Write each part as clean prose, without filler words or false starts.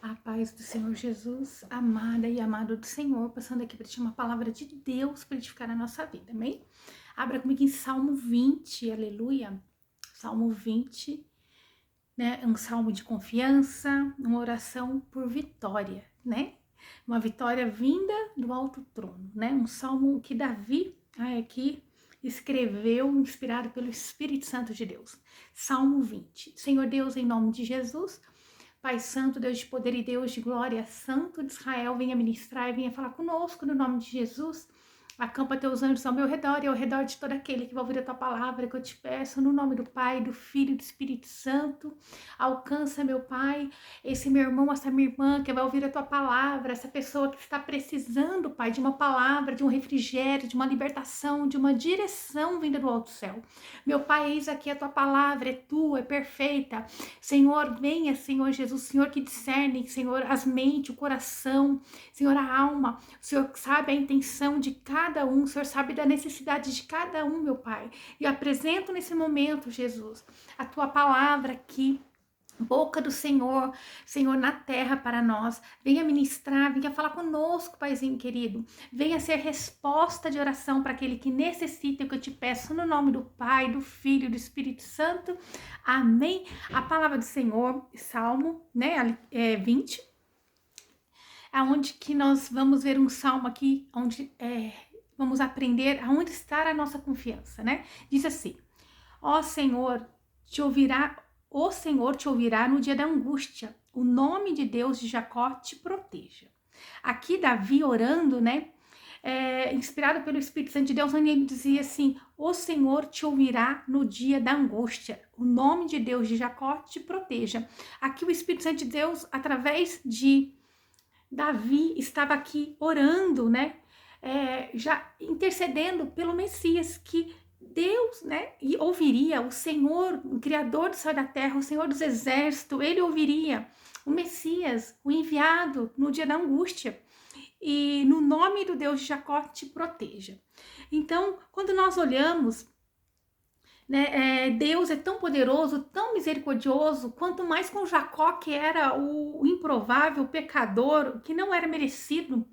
A paz do Senhor Jesus, amada e amado do Senhor, passando aqui para te uma palavra de Deus para edificar a nossa vida, amém? Abra comigo em Salmo 20, aleluia. Salmo 20, né? Um salmo de confiança, uma oração por vitória, né? Uma vitória vinda do alto trono, né? Um salmo que Davi, aqui, escreveu, inspirado pelo Espírito Santo de Deus. Salmo 20. Senhor Deus, em nome de Jesus, Pai Santo, Deus de poder e Deus de glória, Santo de Israel, venha ministrar e venha falar conosco no nome de Jesus. Acampa teus anjos ao meu redor e ao redor de todo aquele que vai ouvir a tua palavra, que eu te peço, no nome do Pai, do Filho e do Espírito Santo. Alcança, meu Pai, esse meu irmão, essa minha irmã que vai ouvir a tua palavra, essa pessoa que está precisando, Pai, de uma palavra, de um refrigério, de uma libertação, de uma direção vinda do alto céu. Meu Pai, eis aqui a tua palavra, é tua, é perfeita. Senhor, venha, Senhor Jesus, Senhor que discerne, Senhor, as mentes, o coração, Senhor, a alma. O Senhor sabe a intenção de cada um, o Senhor sabe da necessidade de cada um, meu Pai. E eu apresento nesse momento, Jesus, a tua palavra aqui, boca do Senhor, Senhor, na terra para nós. Venha ministrar, venha falar conosco, Paizinho querido. Venha ser resposta de oração para aquele que necessita, que eu te peço no nome do Pai, do Filho e do Espírito Santo. Amém. A palavra do Senhor, Salmo, né, 20, aonde que nós vamos ver um salmo aqui, onde vamos aprender aonde está a nossa confiança, né? Diz assim: ó Senhor, o Senhor te ouvirá no dia da angústia. O nome de Deus de Jacó te proteja. Aqui Davi orando, né? Inspirado pelo Espírito Santo de Deus, onde ele dizia assim: o Senhor te ouvirá no dia da angústia. O nome de Deus de Jacó te proteja. Aqui o Espírito Santo de Deus, através de Davi, estava aqui orando, né? Já intercedendo pelo Messias, que Deus, né, e ouviria o Senhor, o Criador do céu e da terra, o Senhor dos exércitos, ele ouviria o Messias, o enviado no dia da angústia. E no nome do Deus de Jacó te proteja. Então, quando nós olhamos, né, Deus é tão poderoso, tão misericordioso, quanto mais com Jacó, que era o improvável, o pecador, que não era merecido,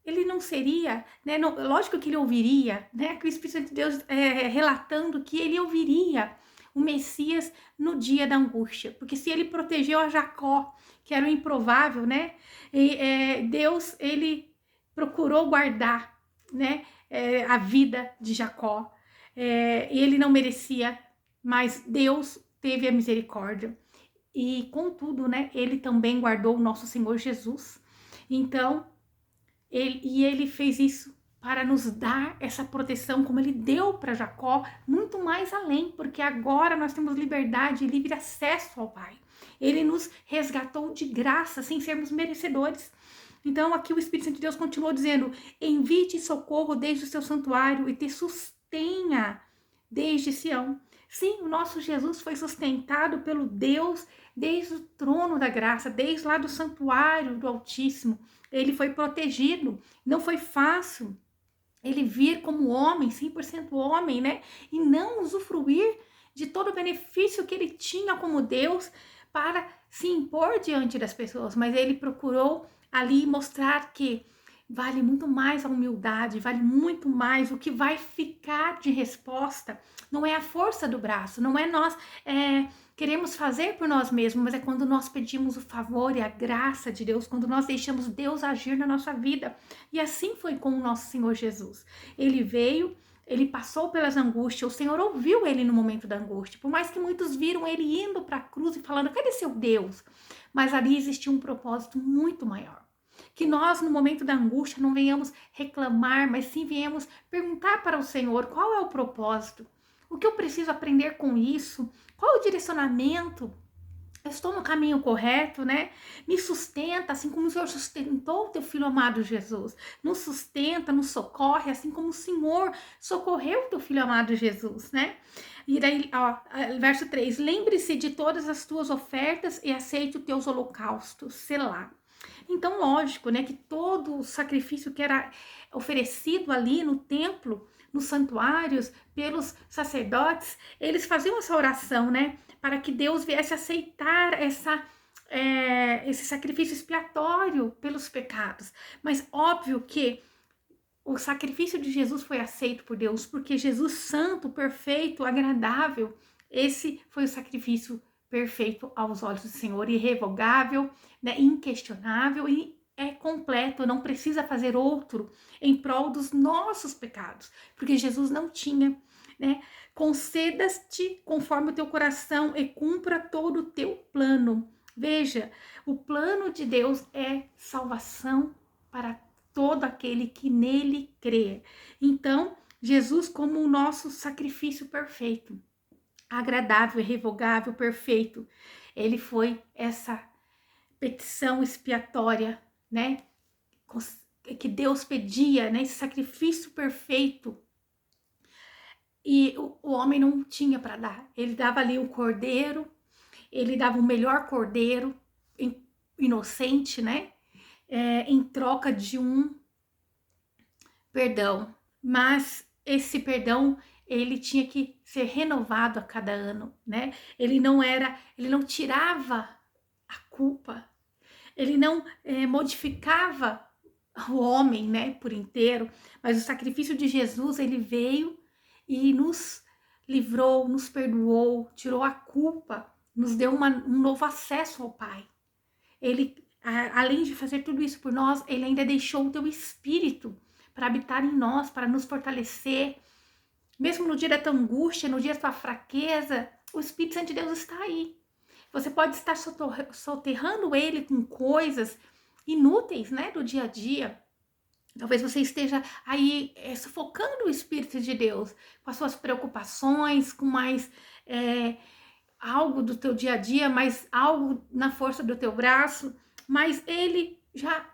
ele não seria, né? Não, lógico que ele ouviria, né? Que o Espírito Santo de Deus relatando que ele ouviria o Messias no dia da angústia, porque se ele protegeu a Jacó, que era o improvável, né? Deus, ele procurou guardar, né? A vida de Jacó. Ele não merecia, mas Deus teve a misericórdia. E contudo, né? Ele também guardou o nosso Senhor Jesus. Então, ele fez isso para nos dar essa proteção, como ele deu para Jacó, muito mais além, porque agora nós temos liberdade e livre acesso ao Pai. Ele nos resgatou de graça, sem sermos merecedores. Então aqui o Espírito Santo de Deus continuou dizendo: envie-te socorro desde o seu santuário e te sustenha desde Sião. Sim, o nosso Jesus foi sustentado pelo Deus desde o trono da graça, desde lá do santuário do Altíssimo. Ele foi protegido, não foi fácil ele vir como homem, 100% homem, né? E não usufruir de todo o benefício que ele tinha como Deus para se impor diante das pessoas, mas ele procurou ali mostrar que vale muito mais a humildade, vale muito mais o que vai ficar de resposta. Não é a força do braço, não é nós queremos fazer por nós mesmos, mas é quando nós pedimos o favor e a graça de Deus, quando nós deixamos Deus agir na nossa vida. E assim foi com o nosso Senhor Jesus. Ele veio, ele passou pelas angústias, o Senhor ouviu ele no momento da angústia, por mais que muitos viram ele indo para a cruz e falando: cadê seu Deus? Mas ali existia um propósito muito maior. Que nós, no momento da angústia, não venhamos reclamar, mas sim venhamos perguntar para o Senhor: qual é o propósito? O que eu preciso aprender com isso? Qual o direcionamento? Eu estou no caminho correto, né? Me sustenta, assim como o Senhor sustentou o teu filho amado Jesus. Nos sustenta, nos socorre, assim como o Senhor socorreu o teu filho amado Jesus, né? E daí, ó, verso 3: lembre-se de todas as tuas ofertas e aceite os teus holocaustos, selá. Então, lógico, né, que todo o sacrifício que era oferecido ali no templo, nos santuários, pelos sacerdotes, eles faziam essa oração, né, para que Deus viesse aceitar esse sacrifício expiatório pelos pecados. Mas óbvio que o sacrifício de Jesus foi aceito por Deus, porque Jesus santo, perfeito, agradável, esse foi o sacrifício perfeito aos olhos do Senhor, irrevogável, né, inquestionável e é completo, não precisa fazer outro em prol dos nossos pecados, porque Jesus não tinha, né? Conceda-te conforme o teu coração e cumpra todo o teu plano. Veja, o plano de Deus é salvação para todo aquele que nele crê. Então, Jesus como o nosso sacrifício perfeito, agradável, irrevogável, perfeito, ele foi essa petição expiatória, né? Que Deus pedia, né? Esse sacrifício perfeito. E o homem não tinha para dar. Ele dava ali o cordeiro, ele dava o melhor cordeiro, inocente, né? Em troca de um perdão. Mas esse perdão, ele tinha que ser renovado a cada ano, né? Ele não tirava a culpa, ele não modificava o homem, né, por inteiro, mas o sacrifício de Jesus, ele veio e nos livrou, nos perdoou, tirou a culpa, nos deu um novo acesso ao Pai. Ele, além de fazer tudo isso por nós, ele ainda deixou o teu Espírito para habitar em nós, para nos fortalecer. Mesmo no dia da tua angústia, no dia da tua fraqueza, o Espírito Santo de Deus está aí. Você pode estar soterrando ele com coisas inúteis, né, do dia a dia. Talvez você esteja aí sufocando o Espírito de Deus com as suas preocupações, com mais algo do teu dia a dia, mais algo na força do teu braço, mas ele já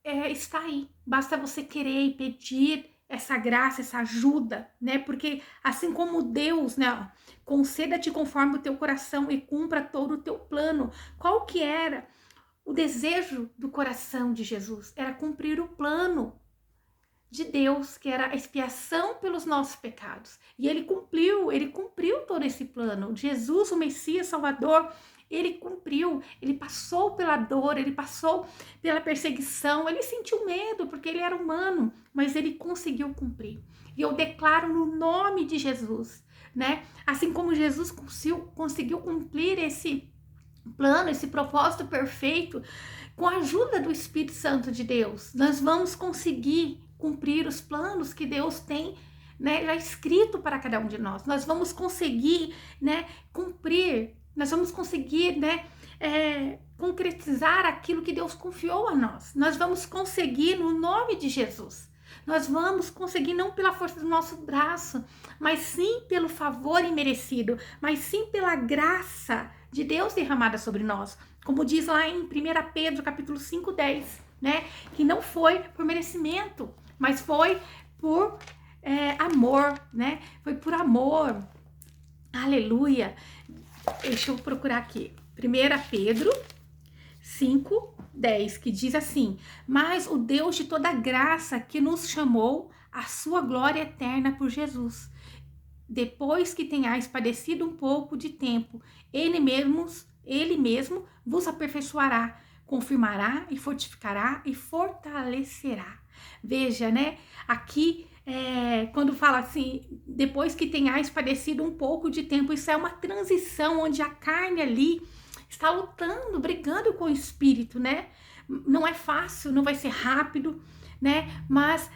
está aí. Basta você querer e pedir essa graça, essa ajuda, né? Porque assim como Deus, né, conceda-te conforme o teu coração e cumpra todo o teu plano. Qual que era o desejo do coração de Jesus? Era cumprir o plano de Deus, que era a expiação pelos nossos pecados. E ele cumpriu todo esse plano. Jesus, o Messias Salvador, ele cumpriu, ele passou pela dor, ele passou pela perseguição, ele sentiu medo porque ele era humano, mas ele conseguiu cumprir. E eu declaro no nome de Jesus, né? Assim como Jesus conseguiu cumprir esse plano, esse propósito perfeito, com a ajuda do Espírito Santo de Deus, nós vamos conseguir cumprir os planos que Deus tem, né, já escrito para cada um de nós. Nós vamos conseguir, né, cumprir, nós vamos conseguir, né, concretizar aquilo que Deus confiou a nós. Nós vamos conseguir no nome de Jesus. Nós vamos conseguir não pela força do nosso braço, mas sim pelo favor imerecido, mas sim pela graça de Deus derramada sobre nós. Como diz lá em 1 Pedro, capítulo 5:10, né? Que não foi por merecimento, mas foi por amor, né? Foi por amor. Aleluia. Deixa eu procurar aqui. 1 Pedro 5:10, que diz assim: mas o Deus de toda graça que nos chamou à sua glória eterna por Jesus, depois que tenhais padecido um pouco de tempo, ele mesmo vos aperfeiçoará, confirmará e fortificará e fortalecerá. Veja, né? Aqui, quando fala assim, depois que tenhais padecido um pouco de tempo, isso é uma transição onde a carne ali está lutando, brigando com o espírito, né? Não é fácil, não vai ser rápido, né? Mas,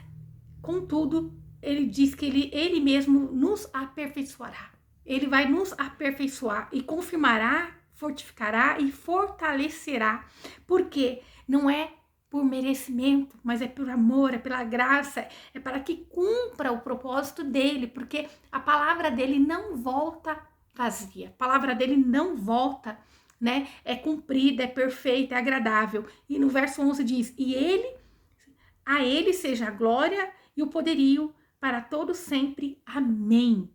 contudo, ele diz que ele mesmo nos aperfeiçoará. Ele vai nos aperfeiçoar e confirmará, fortificará e fortalecerá. Porque não é por merecimento, mas é por amor, é pela graça, é para que cumpra o propósito dele, porque a palavra dele não volta vazia. A palavra dele não volta, né? É cumprida, é perfeita, é agradável. E no verso 11 diz: e a ele seja a glória e o poderio para todo sempre. Amém.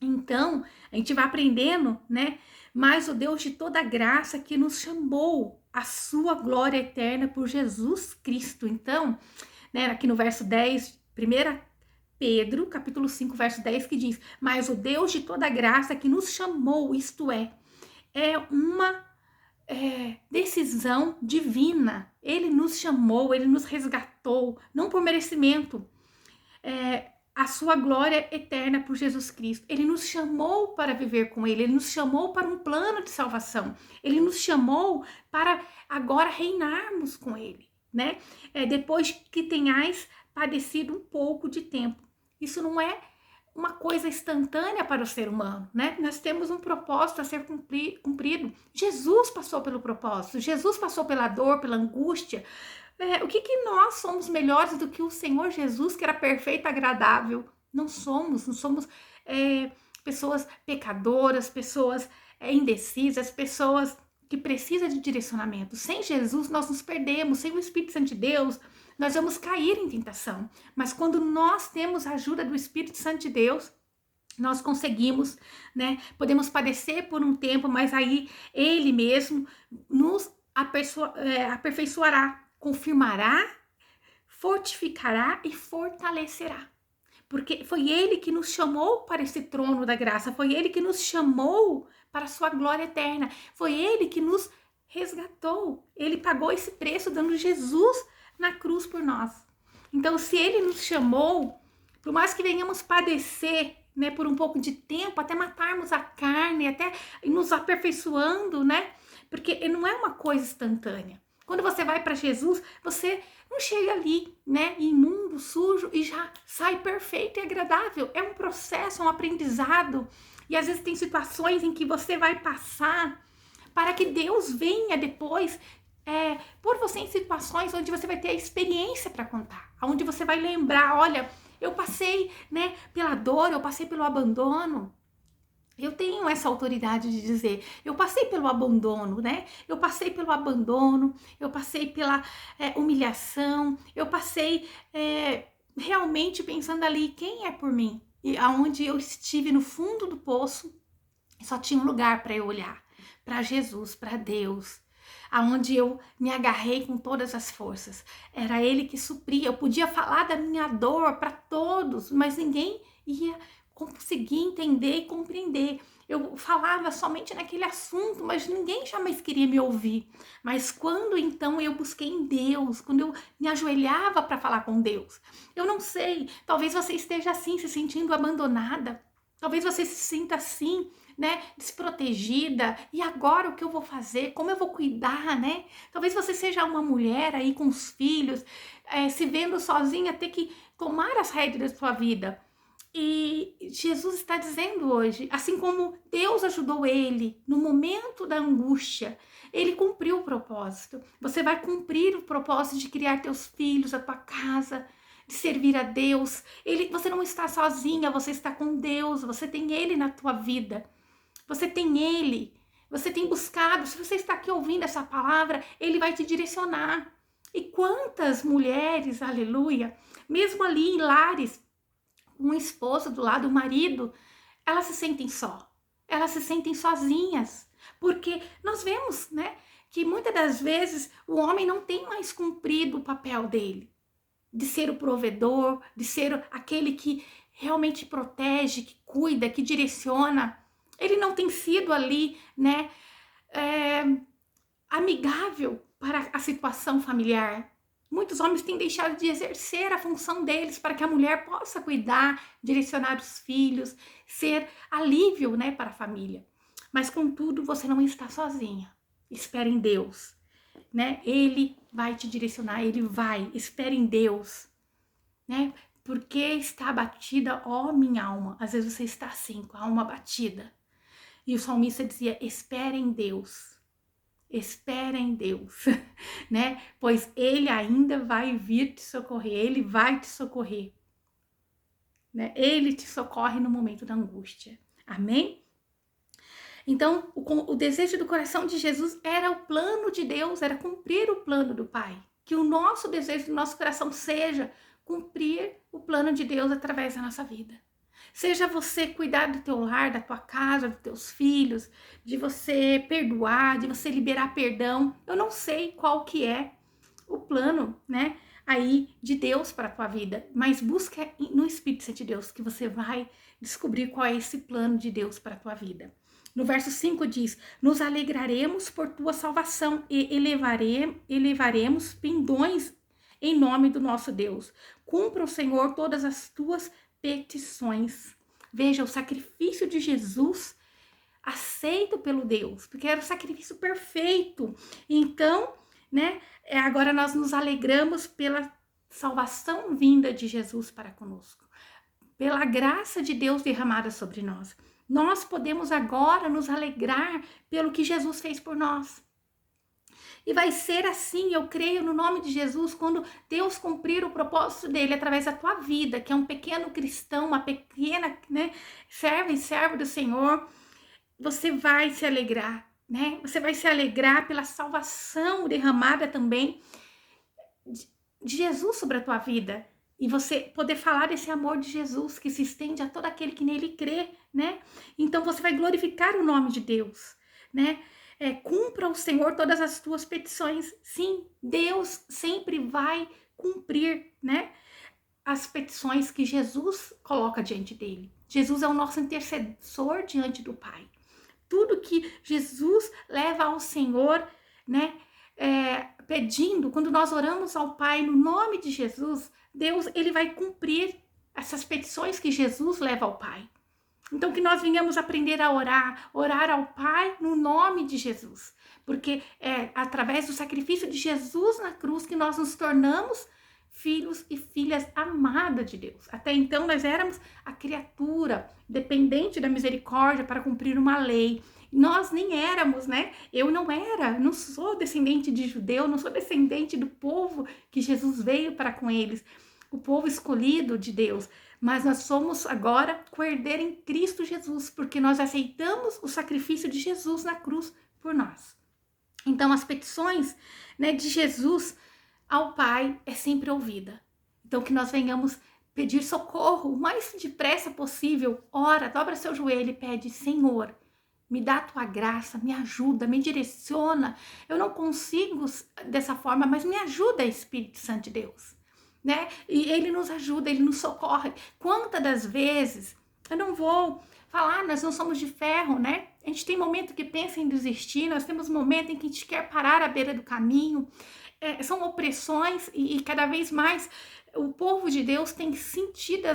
Então, a gente vai aprendendo, né? Mas o Deus de toda graça que nos chamou à sua glória eterna por Jesus Cristo. Então, né, aqui no verso 10, 1 Pedro, capítulo 5, verso 10, que diz: mas o Deus de toda graça que nos chamou, isto é decisão divina. Ele nos chamou, ele nos resgatou, não por merecimento, a sua glória eterna por Jesus Cristo. Ele nos chamou para viver com ele nos chamou para um plano de salvação, ele nos chamou para agora reinarmos com ele, né? Depois que tenhais padecido um pouco de tempo. Isso não é uma coisa instantânea para o ser humano, né? Nós temos um propósito a ser cumprido. Jesus passou pelo propósito, Jesus passou pela dor, pela angústia. O que nós somos melhores do que o Senhor Jesus, que era perfeito, agradável? Não somos pessoas pecadoras, pessoas indecisas, pessoas que precisam de direcionamento. Sem Jesus, nós nos perdemos. Sem o Espírito Santo de Deus, nós vamos cair em tentação. Mas quando nós temos a ajuda do Espírito Santo de Deus, nós conseguimos, né? Podemos padecer por um tempo, mas aí Ele mesmo nos aperfeiçoará, confirmará, fortificará e fortalecerá. Porque foi Ele que nos chamou para esse trono da graça, foi Ele que nos chamou para a sua glória eterna, foi Ele que nos resgatou, Ele pagou esse preço dando Jesus na cruz por nós. Então, se Ele nos chamou, por mais que venhamos padecer, né, por um pouco de tempo, até matarmos a carne, até nos aperfeiçoando, né, porque não é uma coisa instantânea. Quando você vai para Jesus, você não chega ali, né, imundo, sujo e já sai perfeito e agradável. É um processo, é um aprendizado. E às vezes tem situações em que você vai passar para que Deus venha depois por você em situações onde você vai ter a experiência para contar, onde você vai lembrar, olha, eu passei, né, pela dor, eu passei pelo abandono. Eu tenho essa autoridade de dizer, eu passei pelo abandono, né? Eu passei pelo abandono, eu passei pela humilhação, eu passei realmente pensando ali, quem é por mim? E aonde eu estive no fundo do poço, só tinha um lugar para eu olhar, para Jesus, para Deus, aonde eu me agarrei com todas as forças. Era Ele que supria, eu podia falar da minha dor para todos, mas ninguém ia conseguir entender e compreender. Eu falava somente naquele assunto, mas ninguém jamais queria me ouvir. Mas quando então eu busquei em Deus, quando eu me ajoelhava para falar com Deus, eu não sei, talvez você esteja assim, se sentindo abandonada, talvez você se sinta assim, né, desprotegida, e agora o que eu vou fazer? Como eu vou cuidar, né? Talvez você seja uma mulher aí com os filhos, se vendo sozinha, ter que tomar as rédeas da sua vida. E Jesus está dizendo hoje, assim como Deus ajudou ele no momento da angústia, ele cumpriu o propósito. Você vai cumprir o propósito de criar teus filhos, a tua casa, de servir a Deus. Você não está sozinha, você está com Deus, você tem Ele na tua vida. Você tem Ele, você tem buscado. Se você está aqui ouvindo essa palavra, Ele vai te direcionar. E quantas mulheres, aleluia, mesmo ali em lares, um esposo do lado, o marido, elas se sentem só, elas se sentem sozinhas, porque nós vemos, né, que muitas das vezes o homem não tem mais cumprido o papel dele, de ser o provedor, de ser aquele que realmente protege, que cuida, que direciona. Ele não tem sido ali, né, amigável para a situação familiar. Muitos homens têm deixado de exercer a função deles para que a mulher possa cuidar, direcionar os filhos, ser alívio, né, para a família. Mas, contudo, você não está sozinha. Espere em Deus, né? Ele vai te direcionar, Ele vai. Espere em Deus, né? Porque está abatida, ó minha alma. Às vezes você está assim, com a alma abatida. E o salmista dizia, espere em Deus. Espera em Deus, né? Pois Ele ainda vai vir te socorrer, Ele vai te socorrer, né? Ele te socorre no momento da angústia, amém? Então, o desejo do coração de Jesus era o plano de Deus, era cumprir o plano do Pai. Que o nosso desejo do nosso coração seja cumprir o plano de Deus através da nossa vida. Seja você cuidar do teu lar, da tua casa, dos teus filhos, de você perdoar, de você liberar perdão. Eu não sei qual que é o plano, né, aí de Deus para a tua vida, mas busca no Espírito Santo de Deus que você vai descobrir qual é esse plano de Deus para a tua vida. No verso 5 diz: nos alegraremos por tua salvação e elevaremos pendões em nome do nosso Deus. Cumpra o Senhor todas as tuas petições. Veja, o sacrifício de Jesus aceito pelo Deus, porque era o sacrifício perfeito. Então, né, agora nós nos alegramos pela salvação vinda de Jesus para conosco, pela graça de Deus derramada sobre nós. Nós podemos agora nos alegrar pelo que Jesus fez por nós. E vai ser assim, eu creio, no nome de Jesus, quando Deus cumprir o propósito dele através da tua vida, que é um pequeno cristão, uma pequena, né, servo do Senhor, você vai se alegrar, né? Você vai se alegrar pela salvação derramada também de Jesus sobre a tua vida. E você poder falar desse amor de Jesus que se estende a todo aquele que nele crê, né? Então você vai glorificar o nome de Deus, né? Cumpra o Senhor todas as tuas petições. Sim, Deus sempre vai cumprir, né? As petições que Jesus coloca diante dele. Jesus é o nosso intercessor diante do Pai. Tudo que Jesus leva ao Senhor, né? Pedindo, quando nós oramos ao Pai no nome de Jesus, Deus, ele vai cumprir essas petições que Jesus leva ao Pai. Então, que nós venhamos aprender a orar ao Pai no nome de Jesus, porque é através do sacrifício de Jesus na cruz que nós nos tornamos filhos e filhas amadas de Deus. Até então, nós éramos a criatura dependente da misericórdia para cumprir uma lei. Nós nem éramos, né? Eu não sou descendente de judeu, não sou descendente do povo que Jesus veio para com eles, o povo escolhido de Deus. Mas nós somos agora co-herdeiro em Cristo Jesus, porque nós aceitamos o sacrifício de Jesus na cruz por nós. Então, as petições, né, de Jesus ao Pai é sempre ouvida. Então, que nós venhamos pedir socorro o mais depressa possível. Ora, dobra seu joelho e pede: Senhor, me dá a tua graça, me ajuda, me direciona. Eu não consigo dessa forma, mas me ajuda, Espírito Santo de Deus, né? E ele nos ajuda, ele nos socorre. Quantas das vezes, eu não vou falar, nós não somos de ferro, né? A gente tem momento que pensa em desistir, nós temos momento em que a gente quer parar à beira do caminho. São opressões e cada vez mais o povo de Deus tem sentido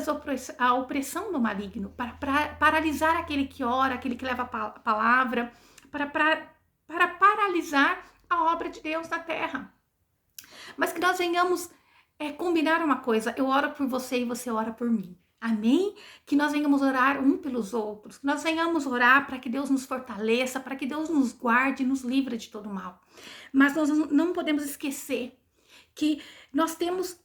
a opressão do maligno para paralisar aquele que ora, aquele que leva a palavra, para paralisar a obra de Deus na terra. Mas que nós venhamos combinar uma coisa: eu oro por você e você ora por mim. Amém? Que nós venhamos orar um pelos outros, que nós venhamos orar para que Deus nos fortaleça, para que Deus nos guarde e nos livre de todo mal. Mas nós não podemos esquecer que nós temos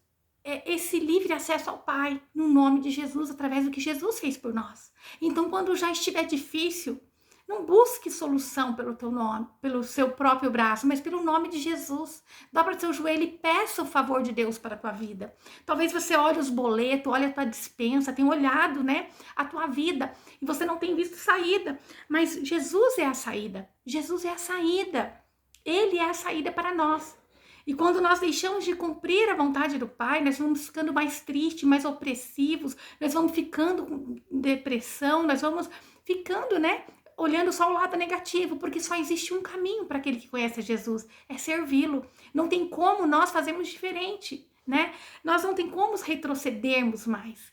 esse livre acesso ao Pai no nome de Jesus, através do que Jesus fez por nós. Então, quando já estiver difícil, não busque solução pelo teu nome, pelo seu próprio braço, mas pelo nome de Jesus. Dobra seu joelho e peça o favor de Deus para a tua vida. Talvez você olhe os boletos, olhe a tua despensa, tenha olhado, né, a tua vida e você não tem visto saída. Mas Jesus é a saída. Jesus é a saída. Ele é a saída para nós. E quando nós deixamos de cumprir a vontade do Pai, nós vamos ficando mais tristes, mais opressivos, nós vamos ficando com depressão, nós vamos ficando, né, olhando só o lado negativo, porque só existe um caminho para aquele que conhece Jesus, é servi-lo. Não tem como nós fazermos diferente, né? Nós não tem como retrocedermos mais.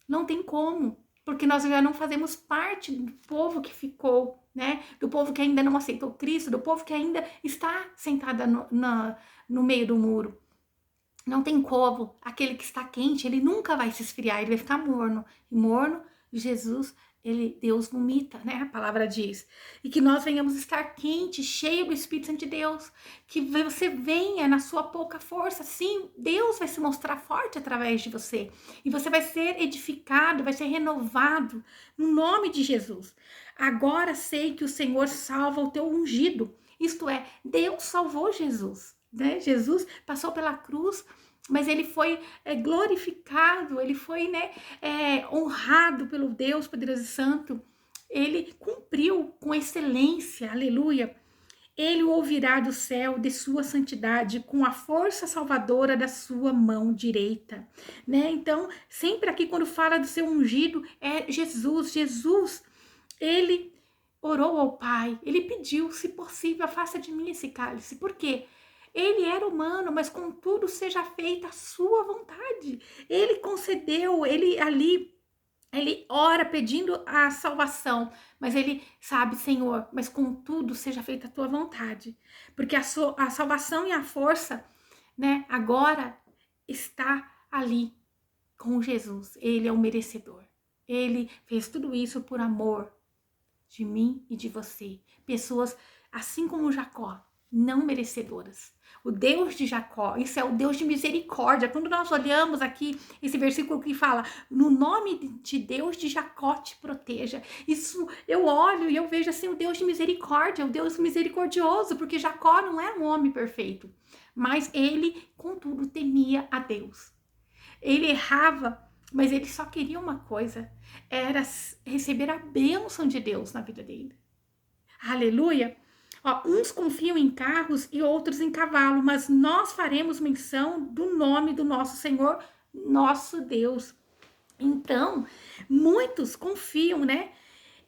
Não tem como, porque nós já não fazemos parte do povo que ficou, né? Do povo que ainda não aceitou Cristo, do povo que ainda está sentada no meio do muro. Não tem como. Aquele que está quente, ele nunca vai se esfriar, ele vai ficar morno. E morno, Jesus, Deus vomita, né? A palavra diz. E que nós venhamos estar quente, cheio do Espírito Santo de Deus. Que você venha na sua pouca força. Sim, Deus vai se mostrar forte através de você. E você vai ser edificado, vai ser renovado no nome de Jesus. Agora sei que o Senhor salva o teu ungido. Isto é, Deus salvou Jesus, né? Jesus passou pela cruz, mas ele foi glorificado, ele foi, né, honrado pelo Deus poderoso e santo. Ele cumpriu com excelência, aleluia. Ele o ouvirá do céu de sua santidade, com a força salvadora da sua mão direita, né? Então, sempre aqui quando fala do seu ungido, é Jesus. Jesus, ele orou ao Pai, ele pediu, se possível, afasta de mim esse cálice. Por quê? Ele era humano, mas contudo seja feita a sua vontade. Ele concedeu, ele ora pedindo a salvação, mas ele sabe, Senhor, mas contudo seja feita a tua vontade. Porque a salvação e a força, né, agora está ali com Jesus. Ele é o merecedor. Ele fez tudo isso por amor de mim e de você. Pessoas assim como Jacó, não merecedoras. O Deus de Jacó, isso é o Deus de misericórdia. Quando nós olhamos aqui esse versículo que fala, no nome de Deus de Jacó te proteja. Isso eu olho e eu vejo assim o Deus de misericórdia, o Deus misericordioso, porque Jacó não é um homem perfeito, mas ele, contudo, temia a Deus. Ele errava, mas ele só queria uma coisa, era receber a bênção de Deus na vida dele. Aleluia! Ó, uns confiam em carros e outros em cavalo, mas nós faremos menção do nome do nosso Senhor, nosso Deus. Então, muitos confiam, né?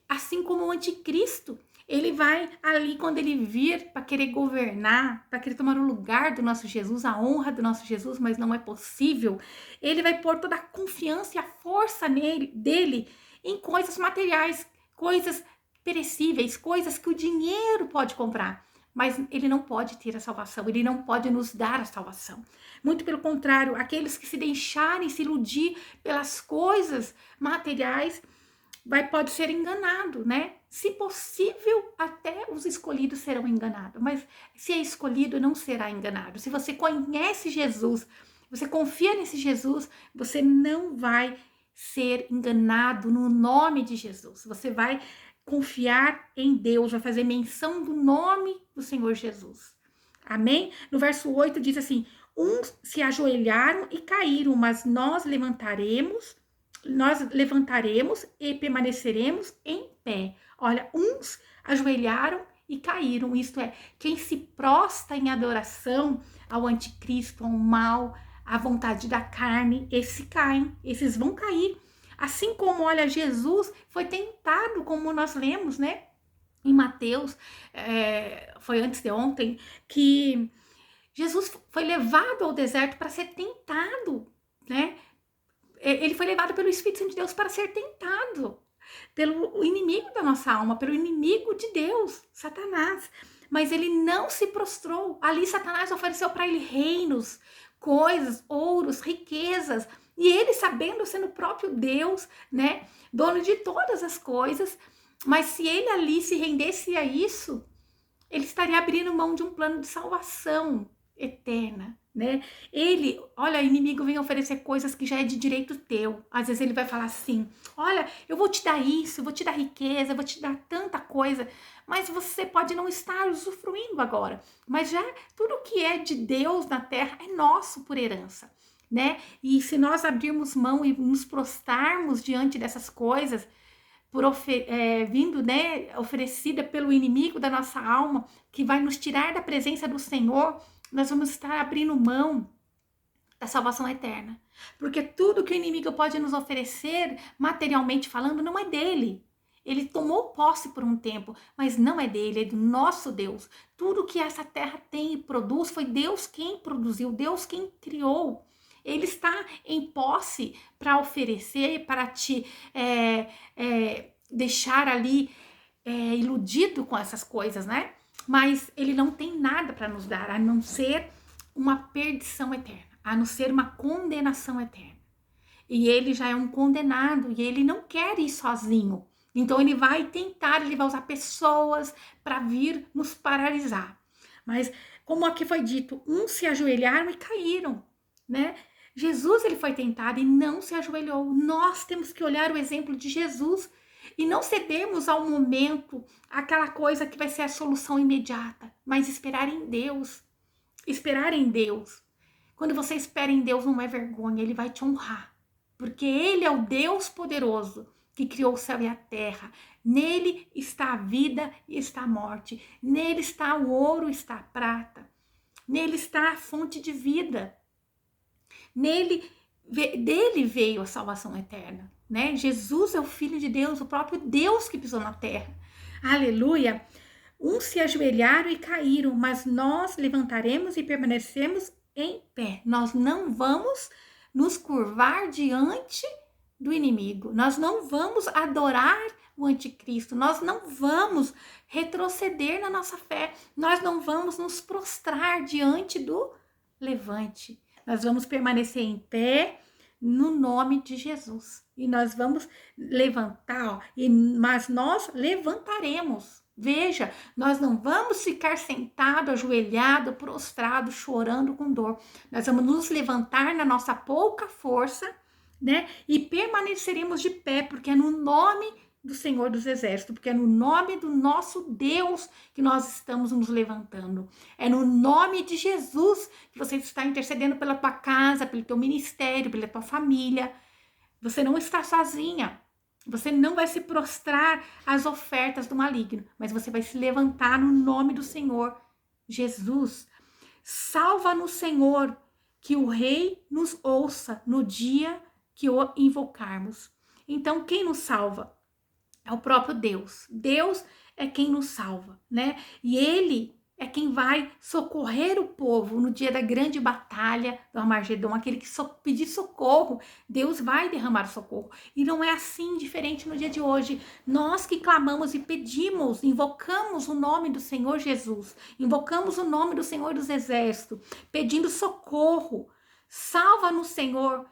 Assim como o anticristo, ele vai ali quando ele vir para querer governar, para querer tomar o lugar do nosso Jesus, a honra do nosso Jesus, mas não é possível. Ele vai pôr toda a confiança e a força dele em coisas materiais, coisas perecíveis, coisas que o dinheiro pode comprar. Mas ele não pode ter a salvação, ele não pode nos dar a salvação. Muito pelo contrário, aqueles que se deixarem se iludir pelas coisas materiais, pode ser enganado, né? Se possível, até os escolhidos serão enganados, mas se é escolhido, não será enganado. Se você conhece Jesus, você confia nesse Jesus, você não vai ser enganado no nome de Jesus. Você vai confiar em Deus, vai fazer menção do nome do Senhor Jesus. Amém? No verso 8 diz assim: uns se ajoelharam e caíram, mas nós levantaremos e permaneceremos em pé. Olha, uns ajoelharam e caíram, isto é, quem se prostra em adoração ao anticristo, ao mal, à vontade da carne, esses caem, esses vão cair. Assim como, olha, Jesus foi tentado, como nós lemos, né? Em Mateus, foi antes de ontem, que Jesus foi levado ao deserto para ser tentado, né? Ele foi levado pelo Espírito Santo de Deus para ser tentado pelo inimigo da nossa alma, pelo inimigo de Deus, Satanás. Mas ele não se prostrou. Ali Satanás ofereceu para ele reinos, coisas, ouros, riquezas. E ele, sabendo, sendo o próprio Deus, né, dono de todas as coisas, mas se ele ali se rendesse a isso, ele estaria abrindo mão de um plano de salvação eterna, né? Ele, olha, o inimigo vem oferecer coisas que já é de direito teu. Às vezes ele vai falar assim: olha, eu vou te dar isso, eu vou te dar riqueza, eu vou te dar tanta coisa, mas você pode não estar usufruindo agora. Mas já tudo que é de Deus na terra é nosso por herança, né? E se nós abrirmos mão e nos prostrarmos diante dessas coisas, vindo, né, oferecida pelo inimigo da nossa alma, que vai nos tirar da presença do Senhor, nós vamos estar abrindo mão da salvação eterna. Porque tudo que o inimigo pode nos oferecer, materialmente falando, não é dele. Ele tomou posse por um tempo, mas não é dele, é do nosso Deus. Tudo que essa terra tem e produz foi Deus quem produziu, Deus quem criou. Ele está em posse para oferecer, para te deixar ali iludido com essas coisas, né? Mas ele não tem nada para nos dar, a não ser uma perdição eterna, a não ser uma condenação eterna. E ele já é um condenado e ele não quer ir sozinho. Então ele vai tentar, ele vai usar pessoas para vir nos paralisar. Mas como aqui foi dito, uns se ajoelharam e caíram, né? Jesus, ele foi tentado e não se ajoelhou. Nós temos que olhar o exemplo de Jesus e não cedermos ao momento, aquela coisa que vai ser a solução imediata, mas esperar em Deus. Esperar em Deus. Quando você espera em Deus, não é vergonha, ele vai te honrar. Porque ele é o Deus poderoso que criou o céu e a terra. Nele está a vida e está a morte. Nele está o ouro e está a prata. Nele está a fonte de vida. Dele veio a salvação eterna, né? Jesus é o Filho de Deus, o próprio Deus que pisou na terra. Aleluia. Uns se ajoelharam e caíram, mas nós levantaremos e permanecemos em pé. Nós não vamos nos curvar diante do inimigo. Nós não vamos adorar o anticristo. Nós não vamos retroceder na nossa fé. Nós não vamos nos prostrar diante do levante. Nós vamos permanecer em pé no nome de Jesus. E nós vamos levantar, ó, mas nós levantaremos. Veja, nós não vamos ficar sentado, ajoelhado, prostrado, chorando com dor. Nós vamos nos levantar na nossa pouca força, né? E permaneceremos de pé, porque é no nome do Senhor dos Exércitos, porque é no nome do nosso Deus que nós estamos nos levantando. É no nome de Jesus que você está intercedendo pela tua casa, pelo teu ministério, pela tua família. Você não está sozinha. Você não vai se prostrar às ofertas do maligno, mas você vai se levantar no nome do Senhor Jesus. Salva-nos, Senhor, que o Rei nos ouça no dia que o invocarmos. Então, quem nos salva? É o próprio Deus. Deus é quem nos salva, né? E Ele é quem vai socorrer o povo no dia da grande batalha do Armagedon, aquele que pedir socorro, Deus vai derramar socorro. E não é assim diferente no dia de hoje. Nós que clamamos e pedimos, invocamos o nome do Senhor Jesus, invocamos o nome do Senhor dos Exércitos, pedindo socorro. Salva-nos, Senhor,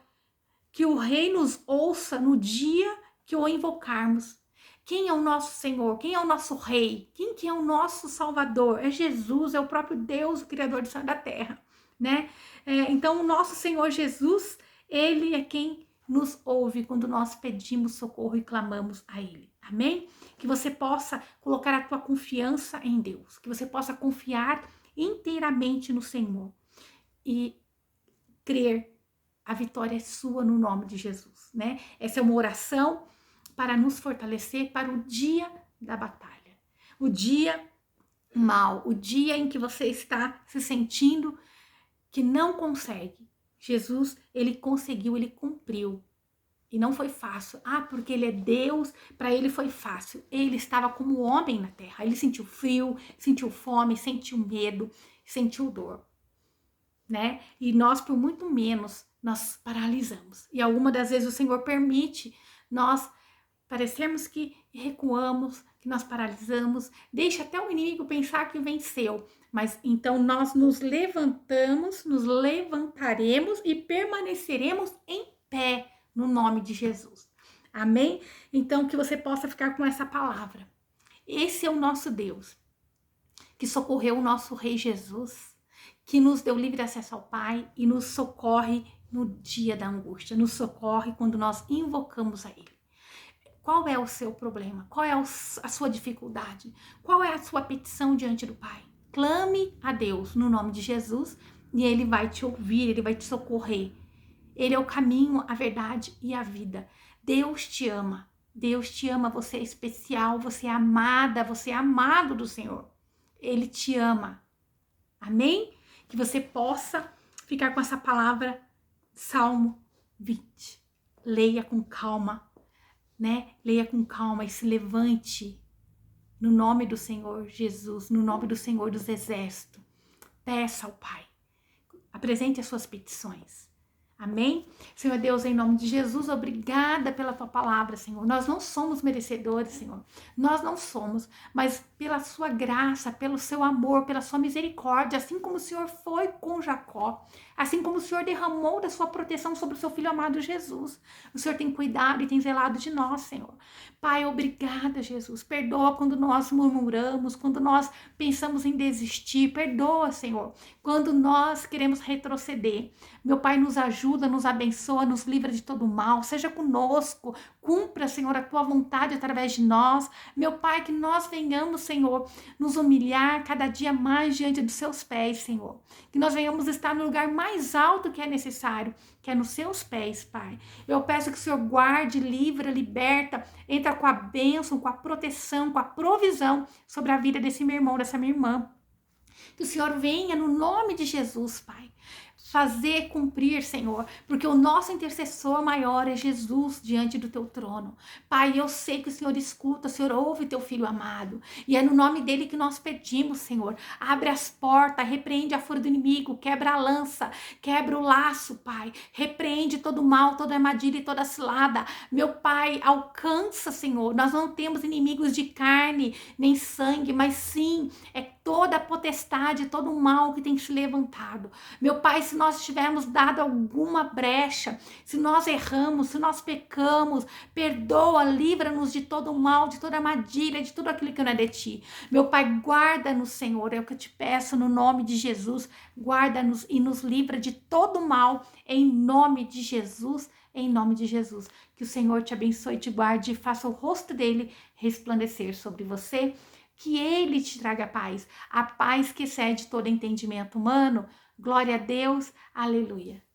que o Rei nos ouça no dia que o invocarmos. Quem é o nosso Senhor? Quem é o nosso Rei? Quem que é o nosso Salvador? É Jesus, é o próprio Deus, o Criador do céu e da terra, né? Então, o nosso Senhor Jesus, Ele é quem nos ouve quando nós pedimos socorro e clamamos a Ele. Amém? Que você possa colocar a tua confiança em Deus, que você possa confiar inteiramente no Senhor e crer a vitória é sua no nome de Jesus, né? Essa é uma oração para nos fortalecer para o dia da batalha. O dia mau, o dia em que você está se sentindo que não consegue. Jesus, ele conseguiu, ele cumpriu. E não foi fácil. Porque ele é Deus, para ele foi fácil. Ele estava como homem na terra. Ele sentiu frio, sentiu fome, sentiu medo, sentiu dor, né? E nós, por muito menos, nós paralisamos. E algumas das vezes o Senhor permite nós parecermos que recuamos, que nós paralisamos, deixa até o inimigo pensar que venceu. Mas então nós nos levantamos, nos levantaremos e permaneceremos em pé no nome de Jesus. Amém? Então que você possa ficar com essa palavra. Esse é o nosso Deus, que socorreu o nosso Rei Jesus, que nos deu livre acesso ao Pai e nos socorre no dia da angústia, nos socorre quando nós invocamos a Ele. Qual é o seu problema? Qual é a sua dificuldade? Qual é a sua petição diante do Pai? Clame a Deus no nome de Jesus e Ele vai te ouvir, Ele vai te socorrer. Ele é o caminho, a verdade e a vida. Deus te ama. Deus te ama, você é especial, você é amada, você é amado do Senhor. Ele te ama. Amém? Que você possa ficar com essa palavra, Salmo 20. Leia com calma, né? Leia com calma e se levante no nome do Senhor Jesus, no nome do Senhor dos Exércitos. Peça ao Pai. Apresente as suas petições. Amém? Senhor Deus, em nome de Jesus, obrigada pela tua palavra, Senhor. Nós não somos merecedores, Senhor. Nós não somos, mas pela sua graça, pelo seu amor, pela sua misericórdia, assim como o Senhor foi com Jacó, assim como o Senhor derramou da sua proteção sobre o seu filho amado Jesus. O Senhor tem cuidado e tem zelado de nós, Senhor. Pai, obrigada, Jesus. Perdoa quando nós murmuramos, quando nós pensamos em desistir. Perdoa, Senhor, quando nós queremos retroceder. Meu Pai, nos ajuda, nos abençoa, nos livra de todo mal. Seja conosco. Cumpra, Senhor, a tua vontade através de nós. Meu Pai, que nós venhamos, Senhor, nos humilhar cada dia mais diante dos seus pés, Senhor. Que nós venhamos estar no lugar mais alto que é necessário, que é nos seus pés, Pai. Eu peço que o Senhor guarde, livra, liberta, entra com a bênção, com a proteção, com a provisão sobre a vida desse meu irmão, dessa minha irmã. Que o Senhor venha no nome de Jesus, Pai, fazer cumprir, Senhor, porque o nosso intercessor maior é Jesus diante do teu trono. Pai, eu sei que o Senhor escuta, o Senhor ouve teu filho amado, e é no nome dele que nós pedimos, Senhor. Abre as portas, repreende a fúria do inimigo, quebra a lança, quebra o laço, Pai. Repreende todo o mal, toda armadilha e toda cilada. Meu Pai, alcança, Senhor. Nós não temos inimigos de carne nem sangue, mas sim é toda a potestade, todo o mal que tem se levantado. Meu Pai, se nós tivermos dado alguma brecha, se nós erramos, se nós pecamos, perdoa, livra-nos de todo o mal, de toda armadilha, de tudo aquilo que não é de ti. Meu Pai, guarda-nos, Senhor, é o que eu te peço no nome de Jesus. Guarda-nos e nos livra de todo o mal, em nome de Jesus, em nome de Jesus. Que o Senhor te abençoe, te guarde e faça o rosto dele resplandecer sobre você. Que ele te traga paz, a paz que excede todo entendimento humano. Glória a Deus, aleluia.